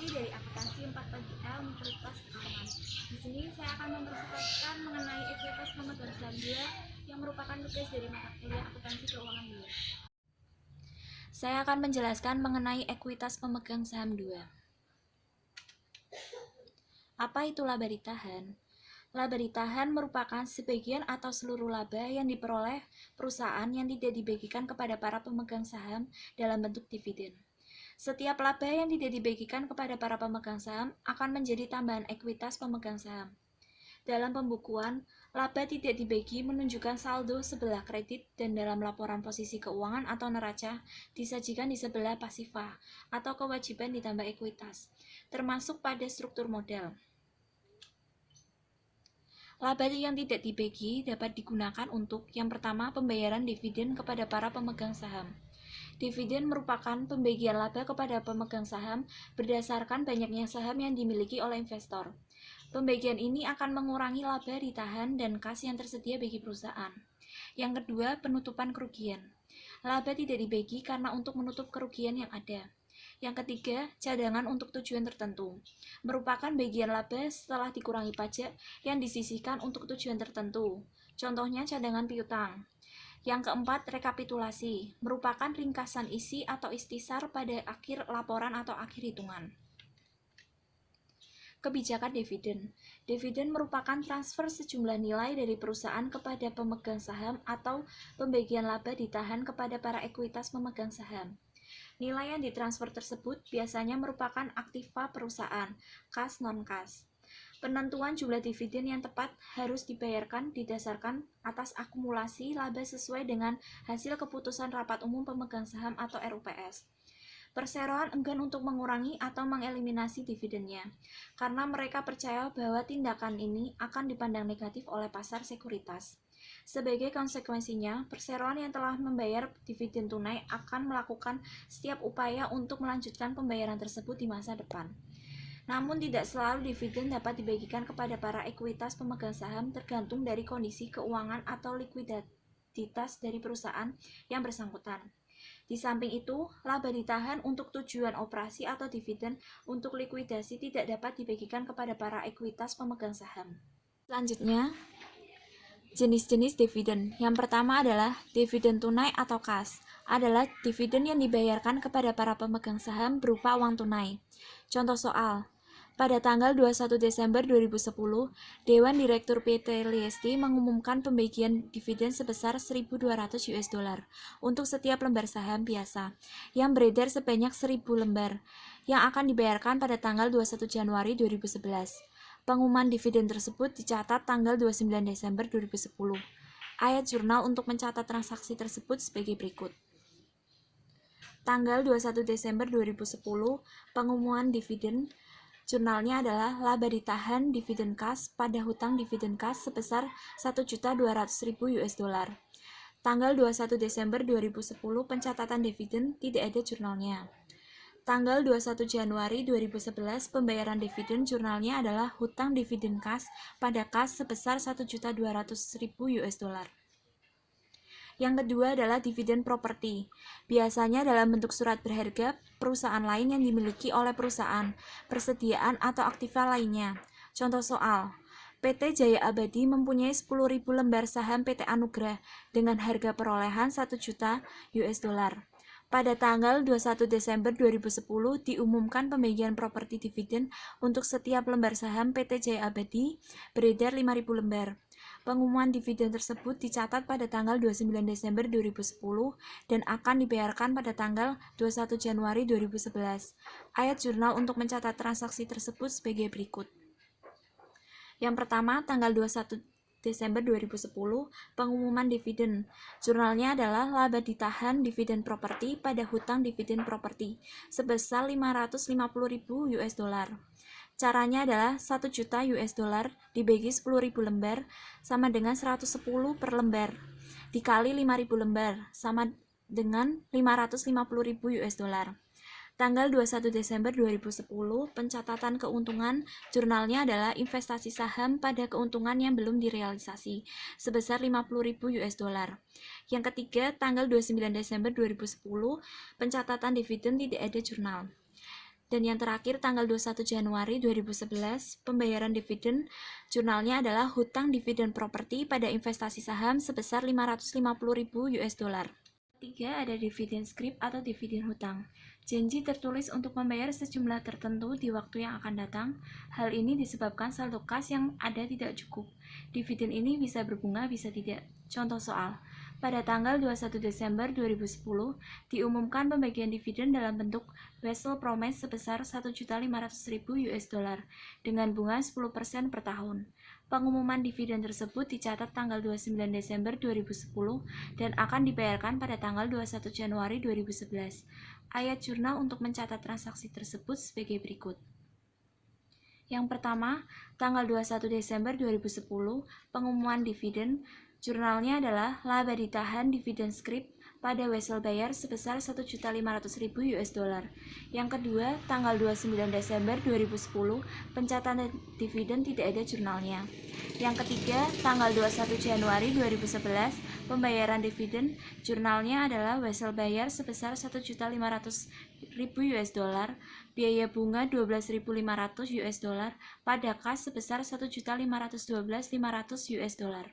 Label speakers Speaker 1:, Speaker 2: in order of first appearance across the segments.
Speaker 1: dari akuntansi 4PGL Universitas Pekalongan. Di sini saya akan mempresentasikan mengenai ekuitas pemegang saham 2 yang merupakan tugas dari mata kuliah akuntansi keuangan 2. Saya akan menjelaskan mengenai ekuitas pemegang saham 2. Apa itu laba ditahan? Laba ditahan merupakan sebagian atau seluruh laba yang diperoleh perusahaan yang tidak dibagikan kepada para pemegang saham dalam bentuk dividen. Setiap laba yang tidak dibagikan kepada para pemegang saham akan menjadi tambahan ekuitas pemegang saham. Dalam pembukuan, laba tidak dibagi menunjukkan saldo sebelah kredit dan dalam laporan posisi keuangan atau neraca disajikan di sebelah pasifah atau kewajiban ditambah ekuitas, termasuk pada struktur modal. Laba yang tidak dibagi dapat digunakan untuk yang pertama pembayaran dividen kepada para pemegang saham. Dividen merupakan pembagian laba kepada pemegang saham berdasarkan banyaknya saham yang dimiliki oleh investor. Pembagian ini akan mengurangi laba ditahan dan kas yang tersedia bagi perusahaan. Yang kedua, penutupan kerugian. Laba tidak dibagi karena untuk menutup kerugian yang ada. Yang ketiga, cadangan untuk tujuan tertentu. Merupakan bagian laba setelah dikurangi pajak yang disisihkan untuk tujuan tertentu. Contohnya cadangan piutang. Yang keempat, rekapitulasi. Merupakan ringkasan isi atau istisar pada akhir laporan atau akhir hitungan. Kebijakan dividen. Dividen merupakan transfer sejumlah nilai dari perusahaan kepada pemegang saham atau pembagian laba ditahan kepada para ekuitas pemegang saham. Nilai yang ditransfer tersebut biasanya merupakan aktiva perusahaan, kas non-kas. Penentuan jumlah dividen yang tepat harus dibayarkan didasarkan atas akumulasi laba sesuai dengan hasil keputusan rapat umum pemegang saham atau RUPS. Perseroan enggan untuk mengurangi atau mengeliminasi dividennya, karena mereka percaya bahwa tindakan ini akan dipandang negatif oleh pasar sekuritas. Sebagai konsekuensinya, perseroan yang telah membayar dividen tunai akan melakukan setiap upaya untuk melanjutkan pembayaran tersebut di masa depan. Namun tidak selalu dividen dapat dibagikan kepada para ekuitas pemegang saham tergantung dari kondisi keuangan atau likuiditas dari perusahaan yang bersangkutan. Di samping itu, laba ditahan untuk tujuan operasi atau dividen untuk likuidasi tidak dapat dibagikan kepada para ekuitas pemegang saham. Selanjutnya, jenis-jenis dividen. Yang pertama adalah dividen tunai atau kas. Adalah dividen yang dibayarkan kepada para pemegang saham berupa uang tunai. Contoh soal. Pada tanggal 21 Desember 2010, Dewan Direktur PT Liesti mengumumkan pembagian dividen sebesar 1.200 US dollar untuk setiap lembar saham biasa yang beredar sebanyak 1.000 lembar yang akan dibayarkan pada tanggal 21 Januari 2011. Pengumuman dividen tersebut dicatat tanggal 29 Desember 2010. Ayat jurnal untuk mencatat transaksi tersebut sebagai berikut. Tanggal 21 Desember 2010, pengumuman dividen jurnalnya adalah laba ditahan dividen kas pada hutang dividen kas sebesar 1.200.000 US dollar. Tanggal 21 Desember 2010 pencatatan dividen tidak ada jurnalnya. Tanggal 21 Januari 2011 pembayaran dividen jurnalnya adalah hutang dividen kas pada kas sebesar 1.200.000 US dollar. Yang kedua adalah dividen properti. Biasanya dalam bentuk surat berharga perusahaan lain yang dimiliki oleh perusahaan, persediaan atau aktiva lainnya. Contoh soal. PT Jaya Abadi mempunyai 10.000 lembar saham PT Anugrah dengan harga perolehan 1 juta US dollar. Pada tanggal 21 Desember 2010 diumumkan pembagian properti dividen untuk setiap lembar saham PT Jaya Abadi beredar 5.000 lembar. Pengumuman dividen tersebut dicatat pada tanggal 29 Desember 2010 dan akan dibayarkan pada tanggal 21 Januari 2011. Ayat jurnal untuk mencatat transaksi tersebut sebagai berikut. Yang pertama, tanggal 21 Desember 2010, pengumuman dividen. Jurnalnya adalah laba ditahan dividen properti pada hutang dividen properti sebesar 550.000 US dollar. Caranya adalah 1 juta US dollar dibagi 10.000 lembar sama dengan 110 per lembar dikali 5.000 lembar sama dengan 550.000 US dollar. Tanggal 21 Desember 2010, pencatatan keuntungan jurnalnya adalah investasi saham pada keuntungan yang belum direalisasi sebesar 50.000 US dollar. Yang ketiga, tanggal 29 Desember 2010, pencatatan dividen tidak ada jurnal. Dan yang terakhir tanggal 21 Januari 2011, pembayaran dividen jurnalnya adalah hutang dividen properti pada investasi saham sebesar 550.000 US dollar. Ketiga, ada dividen scrip atau dividen hutang. Janji tertulis untuk membayar sejumlah tertentu di waktu yang akan datang. Hal ini disebabkan saldo kas yang ada tidak cukup. Dividen ini bisa berbunga, bisa tidak. Contoh soal. Pada tanggal 21 Desember 2010, diumumkan pembagian dividen dalam bentuk vessel promise sebesar 1.500.000 US dollar dengan bunga 10% per tahun. Pengumuman dividen tersebut dicatat tanggal 29 Desember 2010 dan akan dibayarkan pada tanggal 21 Januari 2011. Ayat jurnal untuk mencatat transaksi tersebut sebagai berikut. Yang pertama, tanggal 21 Desember 2010, pengumuman dividen jurnalnya adalah laba ditahan dividen scrip pada wesel bayar sebesar 1.500.000 US dollar. Yang kedua, tanggal 29 Desember 2010, pencatatan dividen tidak ada jurnalnya. Yang ketiga, tanggal 21 Januari 2011, pembayaran dividen jurnalnya adalah wesel bayar sebesar 1.500.000 US dollar, biaya bunga 12.500 US dollar, pada kas sebesar 1.512.500 US dollar.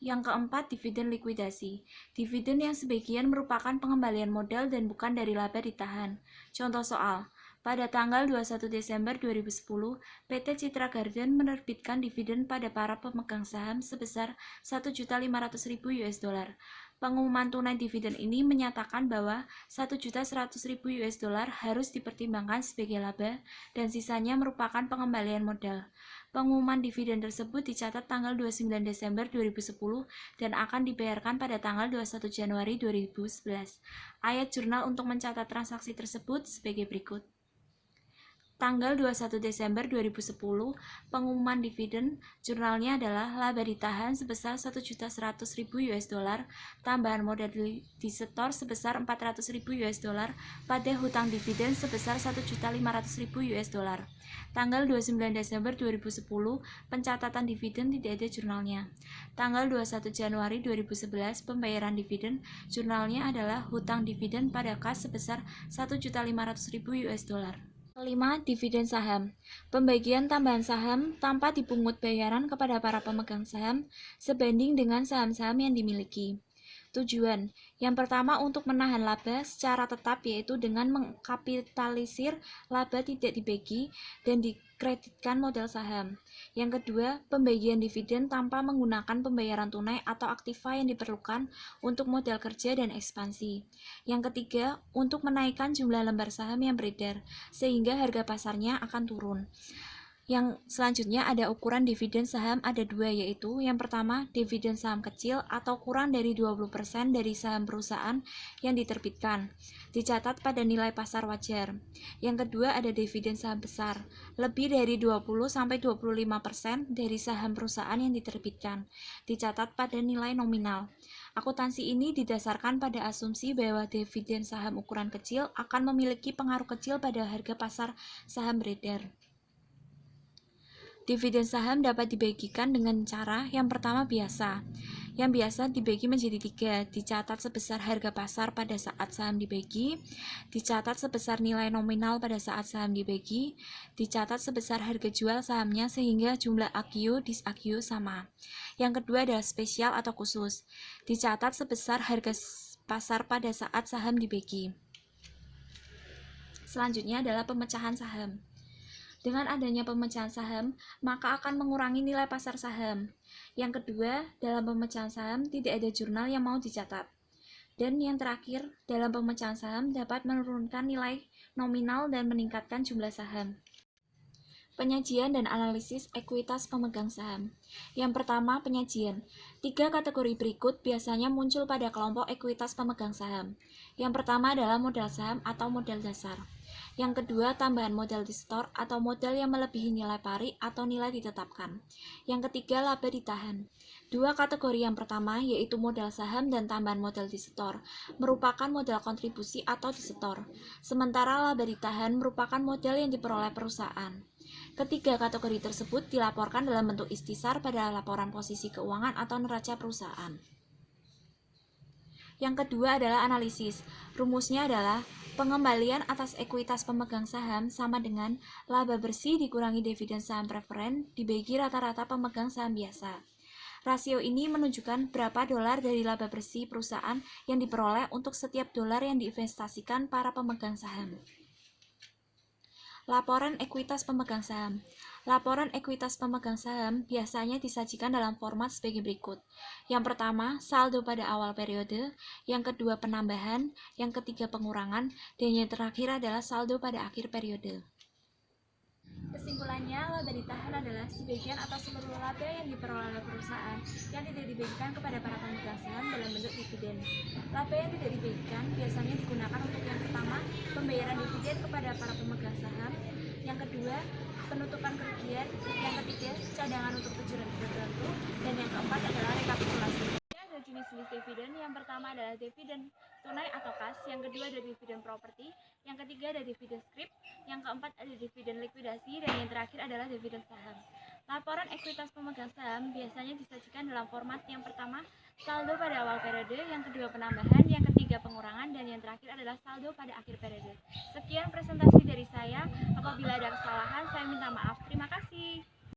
Speaker 1: Yang keempat, dividen likuidasi. Dividen yang sebagian merupakan pengembalian modal dan bukan dari laba ditahan. Contoh soal. Pada tanggal 21 Desember 2010, PT Citra Garden menerbitkan dividen pada para pemegang saham sebesar 1.500.000 US dollar. Pengumuman tunai dividen ini menyatakan bahwa 1.100.000 US dollar harus dipertimbangkan sebagai laba dan sisanya merupakan pengembalian modal. Pengumuman dividen tersebut dicatat tanggal 29 Desember 2010 dan akan dibayarkan pada tanggal 21 Januari 2011. Ayat jurnal untuk mencatat transaksi tersebut sebagai berikut. Tanggal 21 Desember 2010, pengumuman dividen jurnalnya adalah laba ditahan sebesar 1.100.000 US dollar, tambahan modal disetor sebesar 400.000 US dollar pada hutang dividen sebesar 1.500.000 US dollar. Tanggal 29 Desember 2010, pencatatan dividen tidak ada jurnalnya. Tanggal 21 Januari 2011, pembayaran dividen jurnalnya adalah hutang dividen pada kas sebesar 1.500.000 US dollar. Kelima, dividen saham. Pembagian tambahan saham tanpa dipungut bayaran kepada para pemegang saham sebanding dengan saham-saham yang dimiliki. Tujuan. Yang pertama, untuk menahan laba secara tetap, yaitu dengan mengkapitalisir laba tidak dibagi dan dikreditkan modal saham. Yang kedua, pembagian dividen tanpa menggunakan pembayaran tunai atau aktiva yang diperlukan untuk modal kerja dan ekspansi. Yang ketiga, untuk menaikkan jumlah lembar saham yang beredar, sehingga harga pasarnya akan turun. Yang selanjutnya ada ukuran dividen saham, ada dua, yaitu yang pertama dividen saham kecil atau kurang dari 20% dari saham perusahaan yang diterbitkan, dicatat pada nilai pasar wajar. Yang kedua ada dividen saham besar, lebih dari 20-25% dari saham perusahaan yang diterbitkan, dicatat pada nilai nominal. Akuntansi ini didasarkan pada asumsi bahwa dividen saham ukuran kecil akan memiliki pengaruh kecil pada harga pasar saham beredar. Dividen saham dapat dibagikan dengan cara yang pertama biasa. Yang biasa dibagi menjadi 3, dicatat sebesar harga pasar pada saat saham dibagi, dicatat sebesar nilai nominal pada saat saham dibagi, dicatat sebesar harga jual sahamnya sehingga jumlah AQ dis AQ sama. Yang kedua adalah spesial atau khusus, dicatat sebesar harga pasar pada saat saham dibagi. Selanjutnya adalah pemecahan saham. Dengan adanya pemecahan saham, maka akan mengurangi nilai pasar saham. Yang kedua, dalam pemecahan saham tidak ada jurnal yang mau dicatat. Dan yang terakhir, dalam pemecahan saham dapat menurunkan nilai nominal dan meningkatkan jumlah saham. Penyajian dan analisis ekuitas pemegang saham. Yang pertama, penyajian. 3 kategori berikut biasanya muncul pada kelompok ekuitas pemegang saham. Yang pertama adalah modal saham atau modal dasar. Yang kedua, tambahan modal disetor atau modal yang melebihi nilai pari atau nilai ditetapkan. Yang ketiga, laba ditahan. 2 kategori yang pertama, yaitu modal saham dan tambahan modal disetor, merupakan modal kontribusi atau disetor. Sementara laba ditahan merupakan modal yang diperoleh perusahaan. Ketiga kategori tersebut dilaporkan dalam bentuk istisar pada laporan posisi keuangan atau neraca perusahaan. Yang kedua adalah analisis. Rumusnya adalah pengembalian atas ekuitas pemegang saham sama dengan laba bersih dikurangi dividen saham preferen dibagi rata-rata pemegang saham biasa. Rasio ini menunjukkan berapa dolar dari laba bersih perusahaan yang diperoleh untuk setiap dolar yang diinvestasikan para pemegang saham. Laporan ekuitas pemegang saham. Laporan ekuitas pemegang saham biasanya disajikan dalam format sebagai berikut. Yang pertama, saldo pada awal periode, yang kedua penambahan, yang ketiga pengurangan, dan yang terakhir adalah saldo pada akhir periode. Kesimpulannya, laba ditahan adalah sebagian atau seluruh laba yang diperoleh oleh perusahaan yang tidak dibagikan kepada para pemegang saham dalam bentuk dividen. Laba yang tidak dibagikan biasanya digunakan untuk yang pertama, pembayaran dividen kepada para pemegang saham, yang kedua, penutupan kerugian, yang ketiga, cadangan untuk tujuan tertentu, dan yang keempat adalah rekapitulasi. Ada jenis-jenis dividen. Yang pertama adalah dividen tunai atau kas, yang kedua ada dividen properti, yang ketiga ada dividen scrip, yang keempat ada dividen likuidasi, dan yang terakhir adalah dividen saham. Laporan ekuitas pemegang saham biasanya disajikan dalam format yang pertama, saldo pada awal periode, yang kedua penambahan, yang ketiga pengurangan, dan yang terakhir adalah saldo pada akhir periode. Sekian presentasi dari saya. Apabila ada kesalahan, saya minta maaf. Terima kasih.